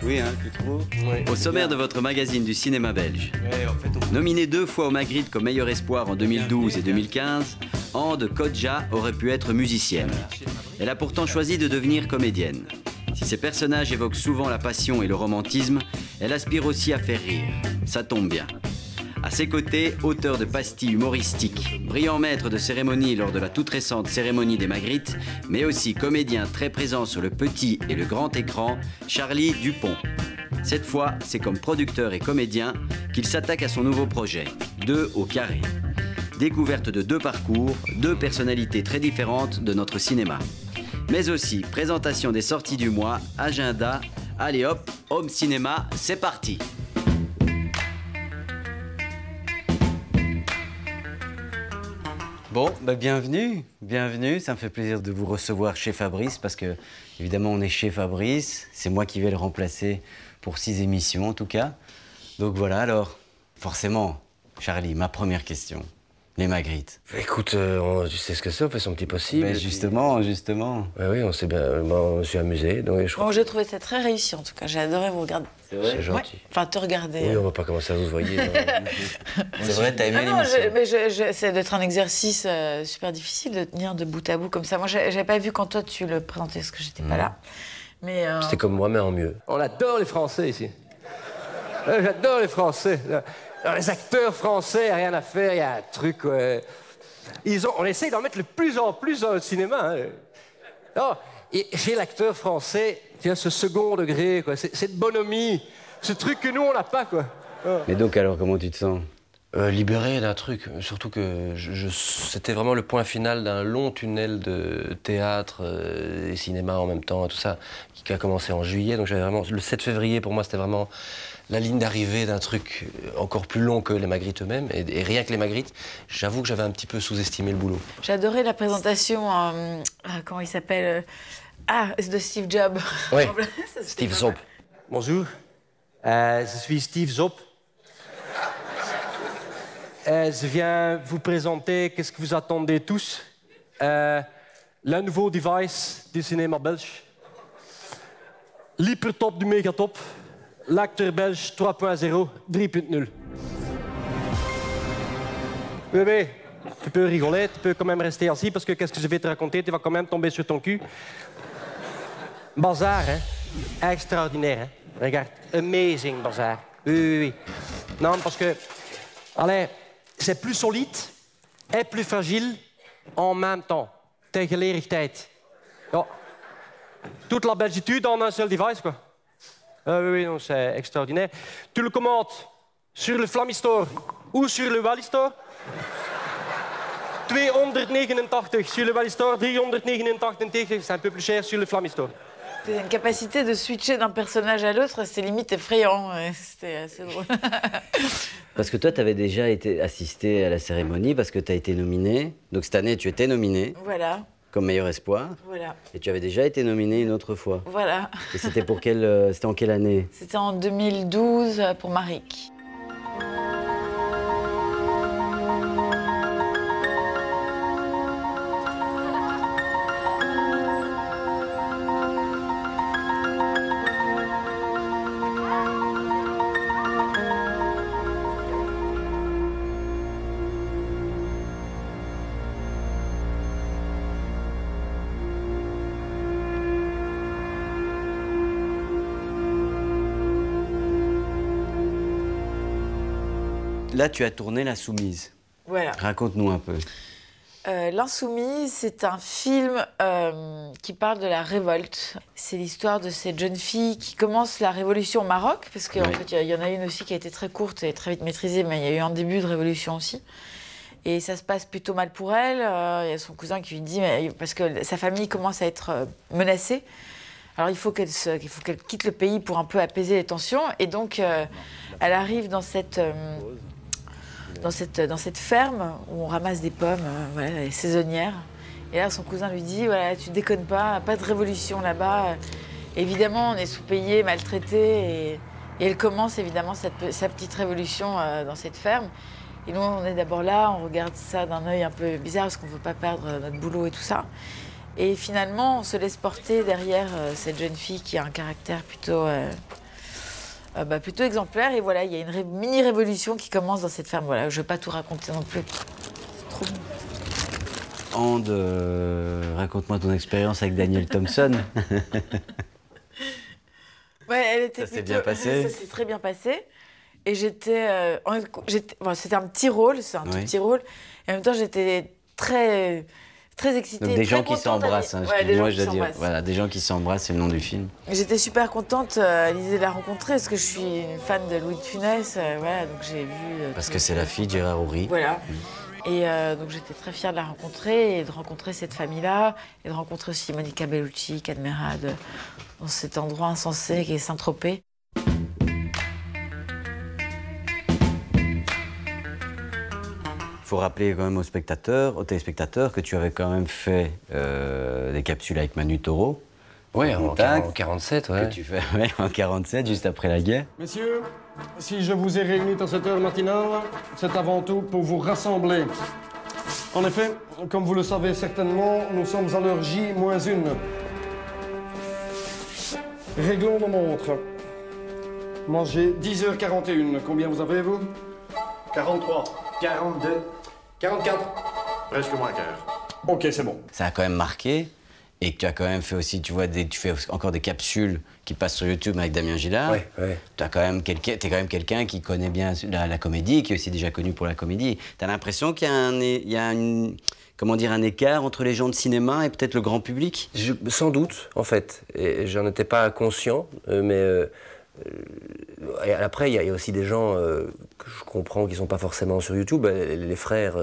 Oui, hein, tu trouves? Ouais. Au sommaire de votre magazine du cinéma belge. Ouais, en fait, Nominé 2 fois au Magritte comme meilleur espoir en 2012 et 2015, Ande Kodja aurait pu être musicienne. Elle a pourtant choisi de devenir comédienne. Si ses personnages évoquent souvent la passion et le romantisme, elle aspire aussi à faire rire. Ça tombe bien. À ses côtés, auteur de pastilles humoristiques, brillant maître de cérémonie lors de la toute récente cérémonie des Magritte, mais aussi comédien très présent sur le petit et le grand écran, Charlie Dupont. Cette fois, c'est comme producteur et comédien qu'il s'attaque à son nouveau projet, 2 au carré. Découverte de 2 parcours, 2 personnalités très différentes de notre cinéma. Mais aussi présentation des sorties du mois, agenda. Allez hop, Home Cinéma, c'est parti! Bon, bah bienvenue, bienvenue. Ça me fait plaisir de vous recevoir chez Fabrice parce que, évidemment, on est chez Fabrice. C'est moi qui vais le remplacer pour 6 émissions, en tout cas. Donc voilà, alors, forcément, Charlie, ma première question. Les Magritte. écoute, tu sais ce que c'est, on fait son petit possible. Ben justement, justement. Ouais, oui, on s'est bien, on s'est amusé. Donc je crois Bon, j'ai trouvé ça très réussi en tout cas. J'ai adoré vous regarder. C'est vrai? c'est gentil. Ouais. Enfin, te regarder. Oui, on va pas commencer à vous voyer. C'est vrai, t'as aimé Ah non, l'émission? mais c'est d'être un exercice super difficile de tenir de bout à bout comme ça. Moi, j'avais pas vu quand toi tu le présentais parce que j'étais pas là. Mais C'était comme moi, mais en mieux. On adore les Français ici. J'adore les Français. Les acteurs français, rien à faire, il y a un truc. On essaye d'en mettre de plus en plus dans le cinéma. Hein. Non, et chez l'acteur français, il y a ce second degré, quoi. Cette bonhomie, ce truc que nous, on n'a pas, quoi. Mais donc, alors, comment tu te sens? Libéré d'un truc, surtout que c'était vraiment le point final d'un long tunnel de théâtre et cinéma en même temps, tout ça, qui a commencé en juillet. Donc j'avais vraiment le 7 février pour moi c'était vraiment la ligne d'arrivée d'un truc encore plus long que les Magritte eux-mêmes. Et rien que les Magritte, j'avoue que j'avais un petit peu sous-estimé le boulot. j'ai adoré la présentation. Comment il s'appelle de Steve Jobs. Oui, Ça, c'était Steve pas Zopp. mal. Bonjour, je suis Steve Zopp. Je viens vous présenter qu'est-ce que vous attendez tous. Le nouveau device du cinéma belge. L'hypertop du mégatop. L'acteur belge 3.0, 3.0. Bébé, tu peux rigoler, tu peux quand même rester assis parce que qu'est-ce que je vais te raconter, tu vas quand même tomber sur ton cul. Bazar, hein? Extraordinaire, hein? Regarde, amazing bazar. Oui, oui, oui. Non, parce que, allez, c'est plus solide et plus fragile en même temps. Tegelijkertijd. Ja. Toute la Belgitude en un seul device, quoi. Oui, oui, non, c'est extraordinaire. Tu le commandes sur le Flamistore ou sur le Wallistor. 289 sur le Wallistor, 389, c'est un peu plus cher sur le Flamistore. C'est une capacité de switcher d'un personnage à l'autre, c'est limite effrayant. C'était assez drôle. Parce que toi, tu avais déjà été assisté à la cérémonie parce que tu as été nominé. Donc cette année, tu étais nominé Voilà, comme meilleur espoir. voilà, Et tu avais déjà été nominé une autre fois. voilà. Et c'était pour c'était en quelle année? C'était en 2012 pour Marik. Là, tu as tourné La Soumise. Voilà. Raconte-nous un peu. L'Insoumise, c'est un film qui parle de la révolte. C'est l'histoire de cette jeune fille qui commence la révolution au Maroc, parce qu'en fait, il y en a une aussi qui a été très courte et très vite maîtrisée, mais il y a eu un début de révolution aussi. Et ça se passe plutôt mal pour elle. Il y a son cousin qui lui dit, parce que sa famille commence à être menacée, alors il faut qu'elle quitte le pays pour un peu apaiser les tensions. Et donc, elle arrive dans cette ferme où on ramasse des pommes, voilà, les saisonnières. Et là, son cousin lui dit, voilà, tu déconnes pas de révolution là-bas. Évidemment, on est sous-payé, maltraité. Et elle commence évidemment sa petite révolution dans cette ferme. Et nous, on est d'abord là, on regarde ça d'un œil un peu bizarre parce qu'on ne veut pas perdre notre boulot et tout ça. Et finalement, on se laisse porter derrière cette jeune fille qui a un caractère plutôt plutôt exemplaire. Et voilà, il y a une mini-révolution qui commence dans cette ferme. Voilà, je ne vais pas tout raconter non plus. C'est trop bon. Ande, raconte-moi ton expérience avec Daniel Thompson. Ouais, elle était Ça s'est bien passé? Ça s'est très bien passé. Et j'étais... c'était un petit rôle, c'est un tout petit rôle. Et en même temps, j'étais très excitée. Donc des gens qui s'embrassent, hein, excuse-moi, je dois dire. Voilà, des gens qui s'embrassent, c'est le nom du film. J'étais super contente à l'idée de la rencontrer, parce que je suis une fan de Louis de Funès. Voilà, donc j'ai vu... Parce que c'est la fille de Gérard Houry. Voilà. Et donc j'étais très fière de la rencontrer et de rencontrer cette famille-là, et de rencontrer aussi Monica Bellucci, Cadmerade, dans cet endroit insensé qui est Saint-Tropez. Il faut rappeler quand même aux téléspectateurs, que tu avais quand même fait des capsules avec Manu Toro. Oui, en 47, ouais. Que tu fais en 47, juste après la guerre. Messieurs, si je vous ai réunis dans cette heure matinale, c'est avant tout pour vous rassembler. En effet, comme vous le savez certainement, nous sommes à l'heure J-1. Réglons nos montres. Moi, j'ai 10h41. Combien vous avez, vous? 43. 42. 44. Presque moins quart. OK, c'est bon. Ça a quand même marqué, et que tu as quand même fait aussi, tu fais encore des capsules qui passent sur YouTube avec Damien Gillard. Oui. T'es quand même quelqu'un qui connaît bien la comédie, qui est aussi déjà connu pour la comédie. T'as l'impression qu'il y a un écart entre les gens de cinéma et peut-être le grand public? Sans doute, en fait. Et j'en étais pas conscient, mais et après, il y a aussi des gens que je comprends qui sont pas forcément sur YouTube, les frères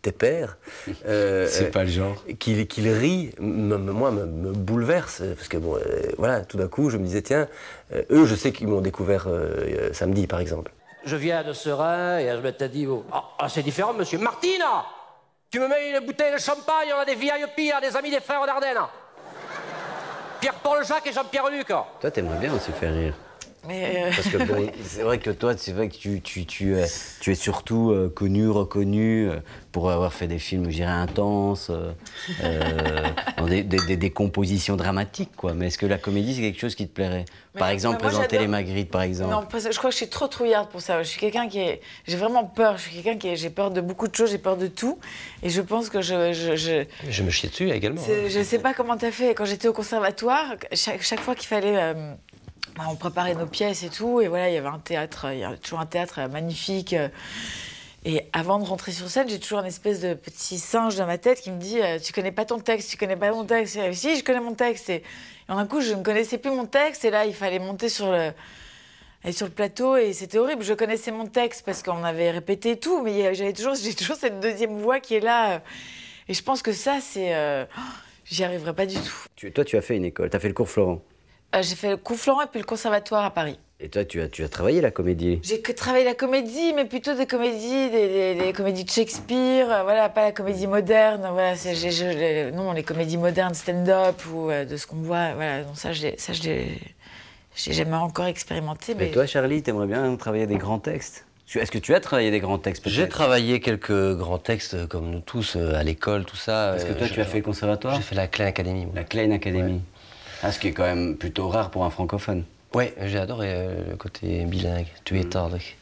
tes pères. C'est pas le genre. Qu'ils rient, moi, me bouleverse. Parce que, bon, voilà, tout d'un coup, je me disais, tiens, eux, je sais qu'ils m'ont découvert samedi, par exemple. Je viens de Serein et je m'étais dit, c'est différent, monsieur. Martina, tu me mets une bouteille de champagne, on a des VIP, des amis des frères d'Ardenne. Pierre-Paul Jacques et Jean-Pierre Luc. Toi, t'aimerais bien aussi faire rire. Mais Parce que bon, c'est vrai que toi, tu es surtout connu, reconnu pour avoir fait des films, je dirais, intenses, dans des compositions dramatiques, quoi. Mais est-ce que la comédie, c'est quelque chose qui te plairait? Par exemple, présenter les Magritte, par exemple. non, parce que je crois que je suis trop trouillarde pour ça. Je suis quelqu'un j'ai vraiment peur. Je suis quelqu'un j'ai peur de beaucoup de choses, j'ai peur de tout. Et je pense que Je me chiais dessus également. Je sais pas comment t'as fait. Quand j'étais au conservatoire, chaque fois qu'il fallait... on préparait nos pièces et tout, et voilà, il y a toujours un théâtre magnifique. Et avant de rentrer sur scène, j'ai toujours une espèce de petit singe dans ma tête qui me dit tu connais pas ton texte, tu connais pas ton texte. Et, si, je connais mon texte. Et d'un coup, je ne connaissais plus mon texte, et là, il fallait monter aller sur le plateau, et c'était horrible. Je connaissais mon texte parce qu'on avait répété tout, mais j'ai toujours cette deuxième voix qui est là. Et je pense que ça, j'y arriverai pas du tout. Toi, tu as fait une école, tu as fait le cours Florent. J'ai fait le cours Florent et puis le conservatoire à Paris. Et toi, tu as travaillé la comédie? J'ai travaillé la comédie, mais plutôt des comédies, des comédies de Shakespeare, voilà, pas la comédie moderne, voilà, non, les comédies modernes, stand-up ou de ce qu'on voit, voilà, non, ça, je l'ai jamais encore expérimenté. Mais toi, Charlie, t'aimerais bien travailler des grands textes? Est-ce que tu as travaillé des grands textes, peut-être? J'ai travaillé quelques grands textes, comme nous tous, à l'école, tout ça. Est-ce que toi, tu as fait le conservatoire? J'ai fait la Klein Academy. La Klein Academy. Ouais. Ah, ce qui est quand même plutôt rare pour un francophone. Oui, j'ai adoré le côté bilingue, tweetalig,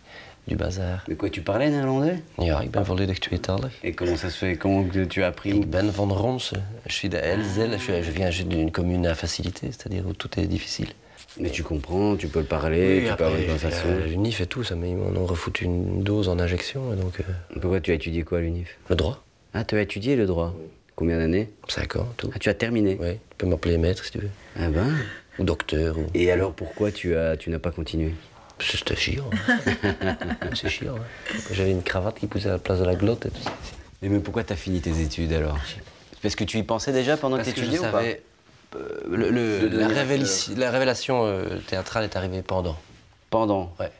du bazar. Mais quoi, tu parlais néerlandais? Ja, ik ben volledig tweetalig. Et comment ça se fait? Comment tu as appris? Ik ben van Ronsen. Je suis d'Elzel, je viens d'une commune à facilité, c'est-à-dire où tout est difficile. Mais tu comprends, tu peux le parler, tu peux avoir une conversation. L'UNIF et tout, ça, mais ils m'en ont refoutu une dose en injection, et donc... Pourquoi tu as étudié quoi à l'UNIF? Le droit. Ah, tu as étudié le droit? Oui. Combien d'années? 5 ans, tout. Ah, tu as terminé? Oui, tu peux m'appeler maître si tu veux. Ah ben? Ou docteur. Ou... Et alors pourquoi tu n'as pas continué? C'était chiant. C'est chiant. J'avais une cravate qui poussait à la place de la glotte et tout ça. Mais pourquoi tu as fini tes études alors? Parce que tu y pensais déjà pendant que tu étudiais ou pas? La révélation théâtrale est arrivée pendant. Pendant? Ouais.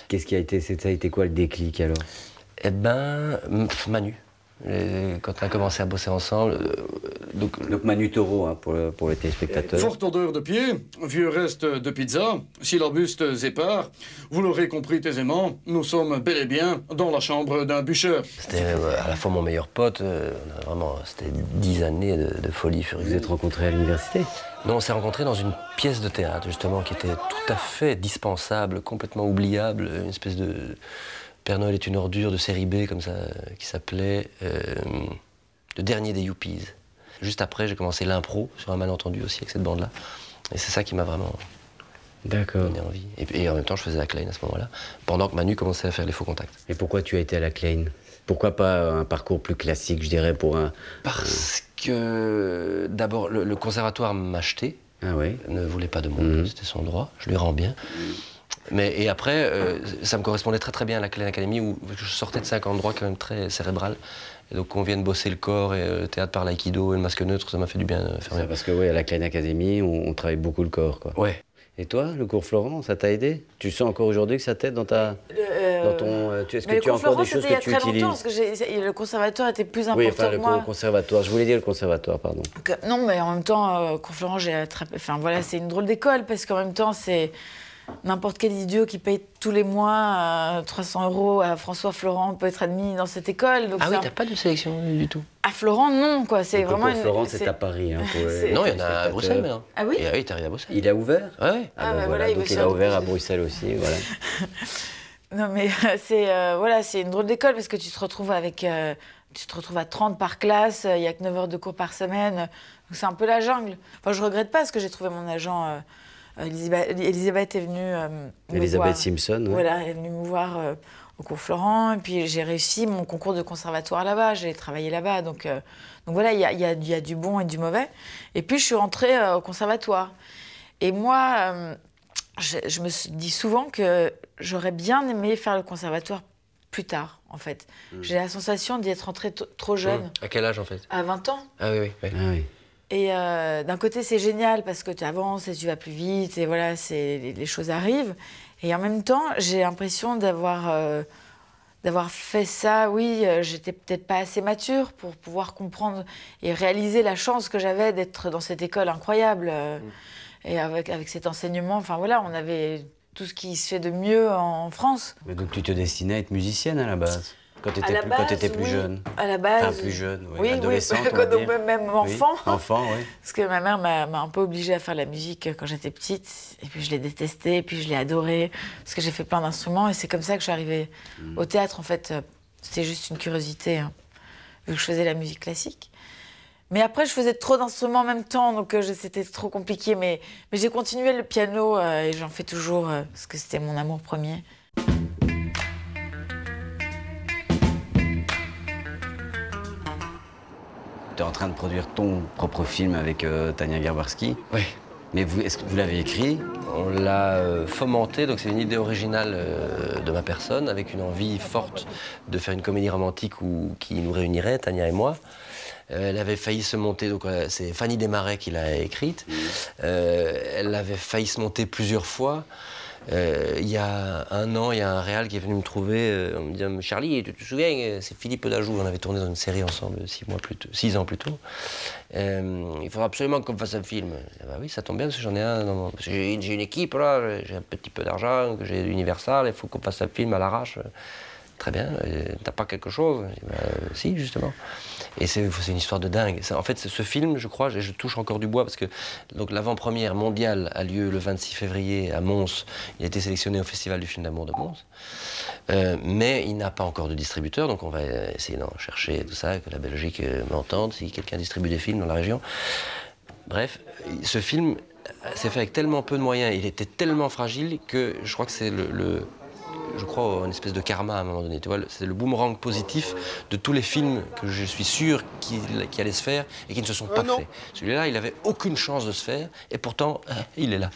Qu'est-ce qui a été quoi le déclic alors? Eh ben, Manu. Quand on a commencé à bosser ensemble. Donc Manu Taureau, hein, pour les téléspectateurs. Forte odeur de pied, vieux reste de pizza, syllabustes épars. Vous l'aurez compris aisément, nous sommes bel et bien dans la chambre d'un bûcheur. C'était à la fois mon meilleur pote, c'était 10 années de folie furieuse. Vous êtes rencontrés à l'université? Non, on s'est rencontrés dans une pièce de théâtre, justement, qui était tout à fait dispensable, complètement oubliable, une espèce de Père Noël est une ordure de série B, comme ça, qui s'appelait Le Dernier des Yuppies. Juste après, j'ai commencé l'impro, sur un malentendu aussi, avec cette bande-là. Et c'est ça qui m'a vraiment donné envie. Et en même temps, je faisais la Klein à ce moment-là, pendant que Manu commençait à faire les faux contacts. Et pourquoi tu as été à la Klein? Pourquoi pas un parcours plus classique, je dirais, pour un... Parce que, d'abord, le conservatoire m'achetait, ne voulait pas de moi, c'était son droit, je lui rends bien. Et après, ça me correspondait très très bien à la Klein Academy, où je sortais de 5 ans de droit quand même très cérébral. Et donc on vient de bosser le corps et le théâtre par l'aïkido et le masque neutre, ça m'a fait du bien. C'est parce que à la Klein Academy, on travaille beaucoup le corps, quoi. Ouais. Et toi, le cours Florent, ça t'a aidé? Tu sens encore aujourd'hui que ça t'aide dans ta... Est-ce que tu as encore des choses que tu utilises? Longtemps, parce que le conservatoire était plus important que moi. Oui, enfin, le conservatoire. Je voulais dire le conservatoire, pardon. Non, mais en même temps, cours Florent, enfin voilà, c'est une drôle d'école, parce qu'en même temps, c'est... N'importe quel idiot qui paye tous les mois 300 € à François Florent peut être admis dans cette école. Donc oui, t'as pas de sélection du tout? À Florent, non, quoi. C'est vraiment. Florent, c'est à Paris. Hein, non, il y en a à Bruxelles maintenant. Ah oui? Et oui, t'arrives à Bruxelles. Il a ouvert? Oui. Voilà, donc il a ouvert à Bruxelles aussi, voilà. Non, mais c'est une drôle d'école parce que tu te retrouves à 30 par classe, il n'y a que 9 heures de cours par semaine. Donc c'est un peu la jungle. Enfin, je regrette pas parce que j'ai trouvé mon agent. Elisabeth est venue Elisabeth Simpson, voilà, est venue me voir au cours Florent, et puis j'ai réussi mon concours de conservatoire là-bas, j'ai travaillé là-bas, donc voilà, il y a du bon et du mauvais. Et puis je suis rentrée au conservatoire. Et moi, je me dis souvent que j'aurais bien aimé faire le conservatoire plus tard, en fait. J'ai la sensation d'y être rentrée trop jeune. À quel âge, en fait? À 20 ans. Ah oui. Ah oui. Et d'un côté, c'est génial parce que tu avances et tu vas plus vite et voilà, les choses arrivent. Et en même temps, j'ai l'impression d'avoir fait ça. Oui, j'étais peut-être pas assez mature pour pouvoir comprendre et réaliser la chance que j'avais d'être dans cette école incroyable. Et avec cet enseignement, enfin voilà, on avait tout ce qui se fait de mieux en France. Mais donc tu te destinais à être musicienne à la base? Quand tu étais plus jeune? À la base. Enfin, plus jeune, oui, adolescente, même enfant. Oui, enfant, oui. Parce que ma mère m'a un peu obligée à faire la musique quand j'étais petite. Et puis je l'ai détestée, et puis je l'ai adorée. Parce que j'ai fait plein d'instruments. Et c'est comme ça que je suis arrivée au théâtre, en fait. C'était juste une curiosité, hein, vu que je faisais la musique classique. Mais après, je faisais trop d'instruments en même temps, donc c'était trop compliqué. Mais j'ai continué le piano, et j'en fais toujours, parce que c'était mon amour premier. Tu es en train de produire ton propre film avec Tania Garbarski. Oui. Mais est-ce que vous l'avez écrit? On l'a fomenté, donc c'est une idée originale de ma personne, avec une envie forte de faire une comédie romantique qui nous réunirait, Tania et moi. Elle avait failli se monter, donc c'est Fanny Desmarais qui l'a écrite. Elle avait failli se monter plusieurs fois. Il y a un an, il y a un réal qui est venu me trouver en me disant « Charlie, tu te souviens, c'est Philippe Lajoux, on avait tourné dans une série ensemble 6 ans plus tôt. Il faudra absolument qu'on fasse un film. » Bah oui, ça tombe bien parce que j'en ai un. J'ai une équipe, là, j'ai un petit peu d'argent, j'ai Universal, il faut qu'on fasse un film à l'arrache. Très bien, t'as pas quelque chose? Si, justement. Et c'est une histoire de dingue. En fait, ce film, je crois, je touche encore du bois parce que l'avant-première mondiale a lieu le 26 février à Mons. Il a été sélectionné au Festival du film d'amour de Mons. Mais il n'a pas encore de distributeur, donc on va essayer d'en chercher tout ça, que la Belgique m'entende, si quelqu'un distribue des films dans la région. Bref, ce film s'est fait avec tellement peu de moyens, il était tellement fragile que je crois que c'est je crois, une espèce de karma à un moment donné. Tu vois, c'est le boomerang positif de tous les films que je suis sûr qui allaient se faire et qui ne se sont pas faits. Celui-là, il n'avait aucune chance de se faire et pourtant, il est là.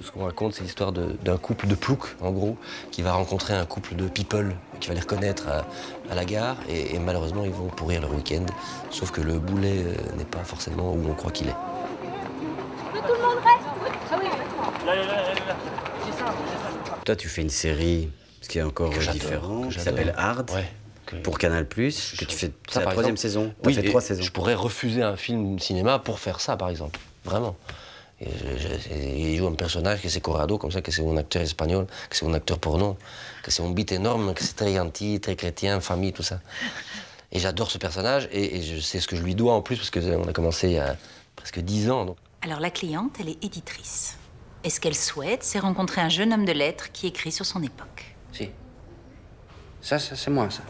Ce qu'on raconte, c'est l'histoire d'un couple de ploucs, en gros, qui va rencontrer un couple de people, qui va les reconnaître à la gare et malheureusement, ils vont pourrir leur week-end. Sauf que le boulet n'est pas forcément où on croit qu'il est. Tout le monde reste. Ah oui, là. Toi, tu fais une série, ce qui est encore différent, qui s'appelle Hard. Ouais. pour Canal+, que tu fais, c'est la 3e saison. Tu as Oui, fait 3 saisons. Je pourrais refuser un film cinéma pour faire ça, par exemple. Vraiment. Et il joue un personnage que c'est Corrado, comme ça, que c'est un acteur espagnol, que c'est un acteur porno, que c'est un bite énorme, que c'est très gentil, très chrétien, famille, tout ça. Et j'adore ce personnage, et je sais ce que je lui dois en plus, parce qu'on a commencé il y a presque 10 ans. Donc. Alors la cliente, elle est éditrice. Et ce qu'elle souhaite, c'est rencontrer un jeune homme de lettres qui écrit sur son époque. Si. Ça c'est moi, ça.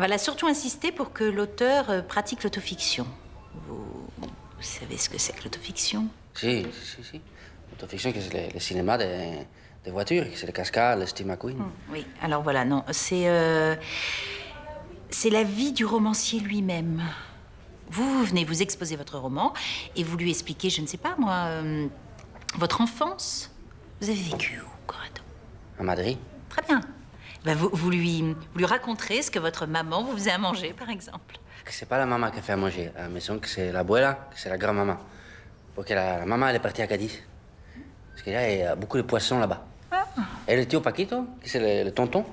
Elle a surtout insisté pour que l'auteur pratique l'autofiction. Vous savez ce que c'est que l'autofiction? Si. L'autofiction, c'est le cinéma des voitures, c'est le cascade, le Steve McQueen. Oui, alors voilà, non, c'est la vie du romancier lui-même. Vous venez vous exposer votre roman et vous lui expliquez, je ne sais pas moi, votre enfance. Vous avez vécu où, Corrado? À Madrid. Très bien. Ben, vous lui raconterez ce que votre maman vous faisait à manger, par exemple. C'est pas la maman qui fait à manger à la maison, que c'est l'abuela, que c'est la grand-maman. Parce que la maman, elle est partie à Cadiz. Parce qu'il y a beaucoup de poissons là-bas. Ah. Et le tio Paquito, qui c'est le tonton,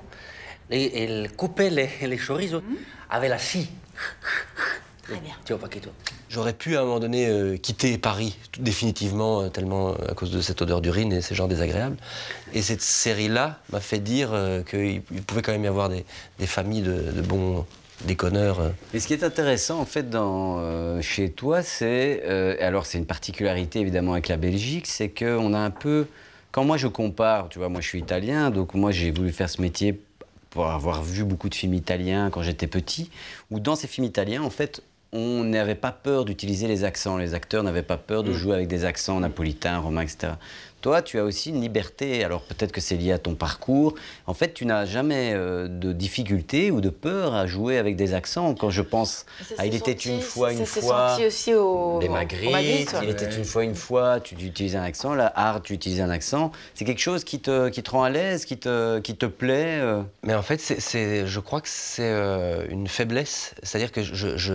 il coupait les chorizo avec la scie. Très bien. Tio Paquito. J'aurais pu à un moment donné quitter Paris définitivement, tellement à cause de cette odeur d'urine et ces gens désagréables. Et cette série-là m'a fait dire qu'il pouvait quand même y avoir des familles de bons déconneurs. Et ce qui est intéressant en fait chez toi, c'est alors c'est une particularité évidemment avec la Belgique, c'est qu'on a un peu, quand moi je compare, tu vois, moi je suis italien, donc moi j'ai voulu faire ce métier pour avoir vu beaucoup de films italiens quand j'étais petit, où dans ces films italiens en fait on n'avait pas peur d'utiliser les accents. Les acteurs n'avaient pas peur de jouer avec des accents napolitains, romains, etc. Toi, tu as aussi une liberté. Alors peut-être que c'est lié à ton parcours. En fait, tu n'as jamais de difficulté ou de peur à jouer avec des accents. Quand je pense à Il était une fois, ça s'est senti aussi des Magritte, Il était une fois, tu utilises un accent. Là, Art, tu utilises un accent. C'est quelque chose qui te rend à l'aise, qui te plaît Mais en fait, je crois que c'est une faiblesse. C'est-à-dire que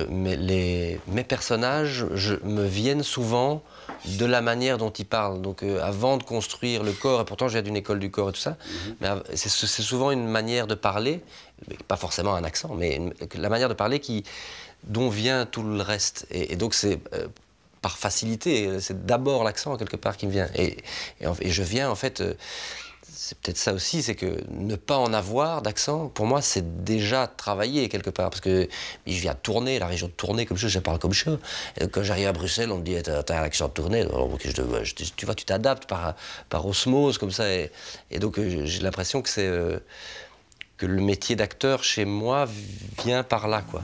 mes personnages me viennent souvent de la manière dont ils parlent. Donc avant de construire le corps, et pourtant j'ai d'une école du corps et tout ça, mais c'est souvent une manière de parler, pas forcément un accent, mais la manière de parler dont vient tout le reste. Et donc c'est par facilité, c'est d'abord l'accent quelque part qui me vient. Et je viens en fait... c'est peut-être ça aussi, c'est que ne pas en avoir d'accent, pour moi, c'est déjà travailler quelque part. Parce que je viens de Tournai, la région de Tournai, comme ça, je parle comme ça. Et quand j'arrive à Bruxelles, on me dit « t'as un accent de Tournai ». Tu vois, tu t'adaptes par osmose, comme ça. Et donc, j'ai l'impression que que le métier d'acteur, chez moi, vient par là, quoi.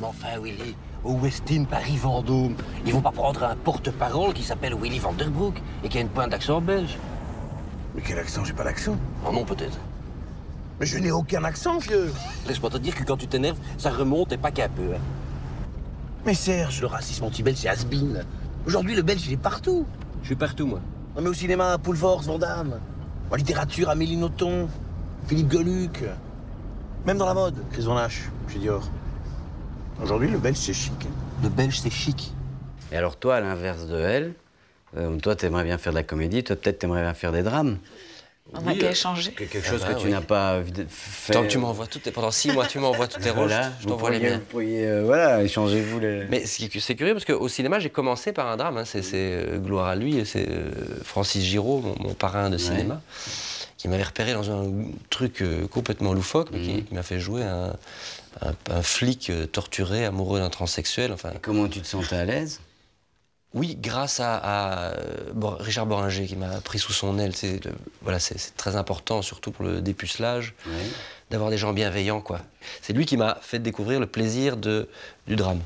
Mais enfin, Willy, au Westin Paris-Vendôme, ils vont pas prendre un porte-parole qui s'appelle Willy Vanderbroek et qui a une pointe d'accent belge. Mais quel accent? J'ai pas d'accent. Oh non, peut-être. Mais je n'ai aucun accent, vieux. Laisse-moi te dire que quand tu t'énerves, ça remonte et pas qu'un peu. Hein. Mais Serge, Le racisme anti-belge, c'est has-been. aujourd'hui, le Belge, il est partout. Je suis partout, moi. On met au cinéma, Paul Force, Van Damme. En littérature, Amélie Nothomb, Philippe Geluck. Même dans la mode, Chris Van Hache, chez Dior. Aujourd'hui, le Belge, c'est chic. Le Belge, c'est chic. Et alors toi, à l'inverse de elle, toi, tu aimerais bien faire de la comédie, toi, peut-être, tu aimerais bien faire des drames. On a qu'à échanger. Quelque chose que tu n'as pas fait. Tant que tu m'envoies pendant 6 mois, tu m'envoies tous tes rôles, je t'envoie les miens. Vous pourriez, voilà, échangez-vous les... Mais c'est curieux parce qu'au cinéma, j'ai commencé par un drame. Hein. C'est gloire à lui, c'est Francis Giraud, mon parrain de cinéma, qui m'avait repéré dans un truc complètement loufoque, mais qui m'a fait jouer un flic torturé, amoureux d'un transsexuel. Enfin. Et comment tu te sentais à l'aise? Oui, grâce à Richard Boringer qui m'a pris sous son aile. C'est très important, surtout pour le dépucelage, d'avoir des gens bienveillants, quoi. C'est lui qui m'a fait découvrir le plaisir du drame.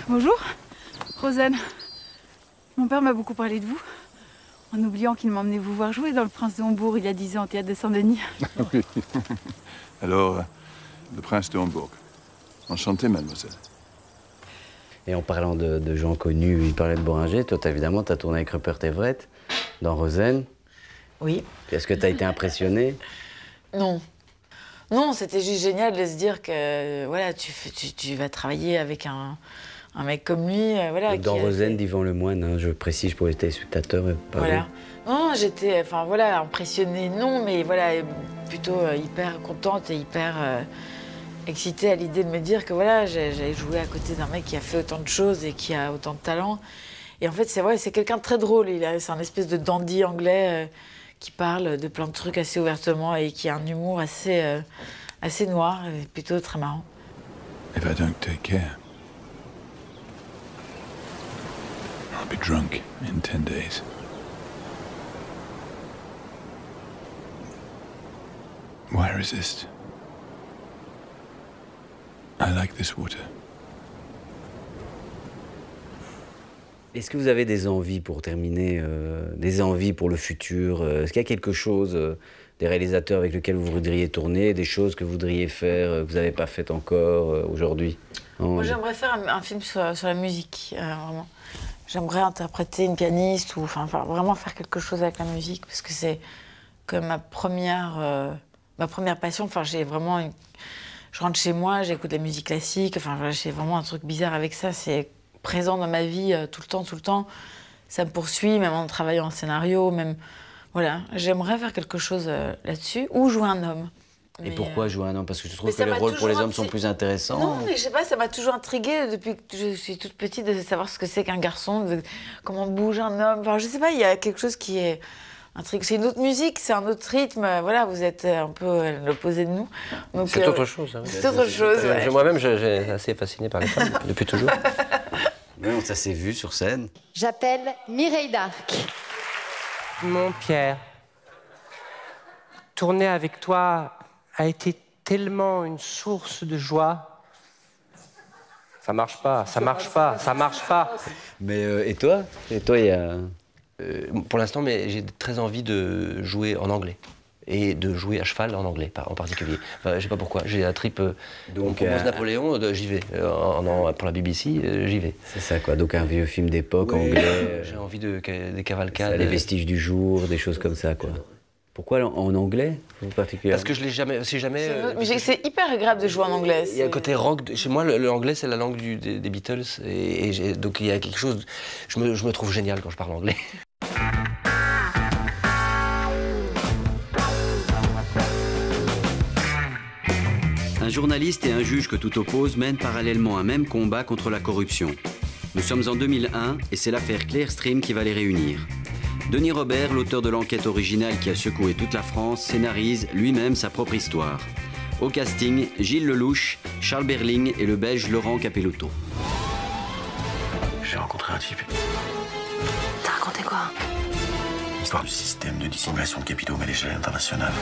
Bonjour, Rosanne. Mon père m'a beaucoup parlé de vous, en oubliant qu'il m'emmenait vous voir jouer dans Le Prince de Hambourg il y a 10 ans au théâtre de Saint-Denis. Oui. Alors, Le Prince de Hambourg. Enchanté, mademoiselle. Et en parlant de gens connus, il parlait de Boringer. Toi, évidemment, tu as tourné avec Rupert Everett dans Rosen. Oui. Est-ce que tu as été impressionné? Non. Non, c'était juste génial de se dire que voilà, tu vas travailler avec un un mec comme lui, voilà. Dans Rosen d'Yvan Lemoine, hein, je précise pour les téléspectateurs. Voilà. Non, j'étais, enfin voilà, impressionnée, non, mais voilà, plutôt hyper contente et hyper excitée à l'idée de me dire que voilà, j'allais jouer à côté d'un mec qui a fait autant de choses et qui a autant de talent. Et en fait, c'est vrai, c'est quelqu'un de très drôle. C'est un espèce de dandy anglais qui parle de plein de trucs assez ouvertement et qui a un humour assez noir et plutôt très marrant. If I don't take care, I'll be drunk in 10 days. Why resist? I like this water. Est-ce que vous avez des envies pour terminer, des envies pour le futur? Est-ce qu'il y a quelque chose, des réalisateurs avec lesquels vous voudriez tourner, des choses que vous voudriez faire, que vous n'avez pas faites encore aujourd'hui? Moi, j'aimerais faire un film sur la musique, vraiment. J'aimerais interpréter une pianiste ou enfin vraiment faire quelque chose avec la musique parce que c'est comme ma première passion. Enfin, j'ai vraiment je rentre chez moi, j'écoute de la musique classique. Enfin, voilà, j'ai vraiment un truc bizarre avec ça. C'est présent dans ma vie tout le temps. Ça me poursuit, même en travaillant en scénario, même voilà. J'aimerais faire quelque chose là-dessus ou jouer un homme. Et pourquoi jouer un homme? Parce que tu trouves que les rôles pour les hommes sont plus intéressants? Non, mais je sais pas, ça m'a toujours intriguée depuis que je suis toute petite de savoir ce que c'est qu'un garçon, comment bouge un homme. Enfin, je sais pas, il y a quelque chose qui est intriguant. C'est une autre musique, c'est un autre rythme. Voilà, vous êtes un peu à l'opposé de nous. C'est autre chose. Hein. C'est autre chose. Ouais. Moi-même, j'ai assez fasciné par les femmes depuis toujours. Non, ça s'est vu sur scène. J'appelle Mireille d'Arc. Mon Pierre, tourner avec toi a été tellement une source de joie. Ça marche pas. Mais et toi, il y a... Pour l'instant, mais j'ai très envie de jouer en anglais. Et de jouer à cheval en anglais, en particulier. Enfin, je sais pas pourquoi. J'ai un trip. Donc, Napoléon, j'y vais. Pour la BBC, j'y vais. C'est ça, quoi. Donc, un vieux film d'époque anglais. J'ai envie des cavalcades. Les vestiges du jour, des choses comme ça, quoi. Pourquoi en anglais, en particulier? Parce que je l'ai jamais. C'est hyper agréable de jouer en anglais. Il y a un côté rock. Chez moi, l'anglais, c'est la langue des Beatles. Donc, il y a quelque chose. Je me trouve génial quand je parle anglais. Un journaliste et un juge que tout oppose mènent parallèlement un même combat contre la corruption. Nous sommes en 2001 et c'est l'affaire Clearstream qui va les réunir. Denis Robert, l'auteur de l'enquête originale qui a secoué toute la France, scénarise lui-même sa propre histoire. Au casting, Gilles Lelouch, Charles Berling et le Belge Laurent Capellotto. J'ai rencontré un type. T'as raconté quoi? L'histoire du système de dissimulation de capitaux à l'échelle internationale.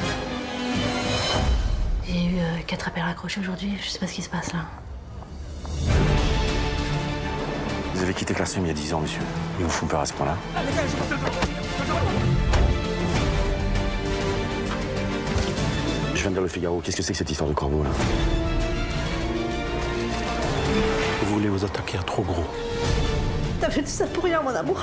J'ai eu 4 appels raccrochés aujourd'hui, je sais pas ce qui se passe là. Vous avez quitté Clearstream il y a 10 ans, monsieur. Ils vous font peur à ce point-là? Je viens de lire Le Figaro. Qu'est-ce que c'est que cette histoire de corbeau, là? Vous voulez vous attaquer à trop gros. T'as fait tout ça pour rien, mon amour.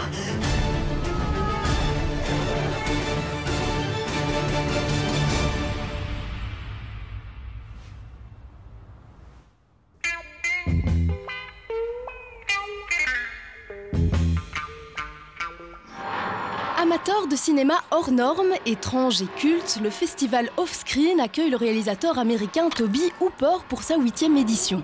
Amateur de cinéma hors norme, étrange et culte, le festival Offscreen accueille le réalisateur américain Tobe Hooper pour sa 8e édition.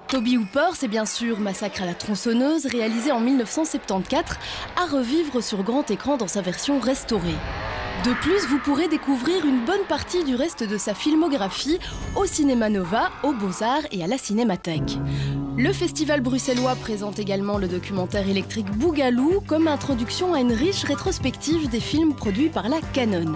Tobe Hooper, c'est bien sûr Massacre à la tronçonneuse, réalisé en 1974, à revivre sur grand écran dans sa version restaurée. De plus, vous pourrez découvrir une bonne partie du reste de sa filmographie au Cinéma Nova, aux Beaux-Arts et à la Cinémathèque. Le festival bruxellois présente également le documentaire électrique Bougalou comme introduction à une riche rétrospective des films produits par la Canon.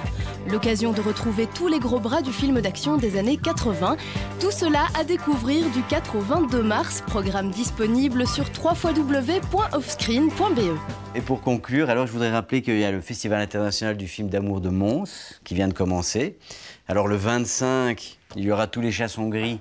L'occasion de retrouver tous les gros bras du film d'action des années 80. Tout cela à découvrir du 4 au 22 mars, programme disponible sur www.offscreen.be. Et pour conclure, alors je voudrais rappeler qu'il y a le Festival international du film d'amour de Mons qui vient de commencer. Alors le 25, il y aura Tous les chats sont gris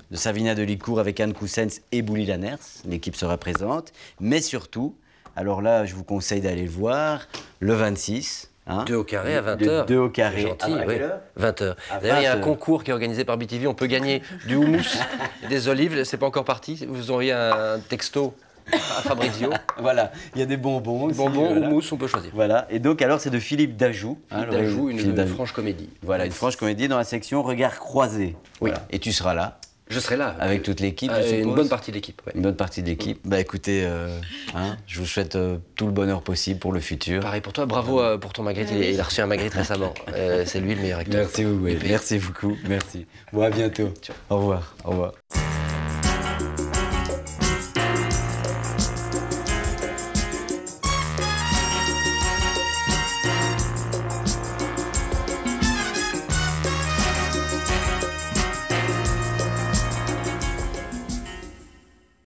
de Savina Delicourt avec Anne Coussens et Bouli Lanners. L'équipe sera présente. Mais surtout, alors là, je vous conseille d'aller le voir, le 26. 2 au carré à 20h. 2 au carré. Gentil, oui. 20h. D'ailleurs, il y a un concours qui est organisé par BTV. On peut gagner du houmous et des olives. C'est pas encore parti. Vous auriez un texto à Fabrizio. Voilà, il y a des bonbons aussi. Bonbons voilà. ou mousse, on peut choisir. Voilà, et donc alors c'est de Philippe Dajoux. Philippe Dajoux, une franche comédie. Voilà, une franche comédie dans la section Regard croisé. Oui. Voilà. Et tu seras là. Je serai là. Avec toute l'équipe, une bonne partie de l'équipe. Ouais. Une bonne partie de l'équipe. Bah écoutez, je vous souhaite tout le bonheur possible pour le futur. Pareil pour toi, bravo pour ton Magritte. Il a reçu un Magritte récemment. C'est lui le meilleur acteur. Merci beaucoup. Merci beaucoup. Merci. Bon, à bientôt. Ciao. Au revoir. Au revoir.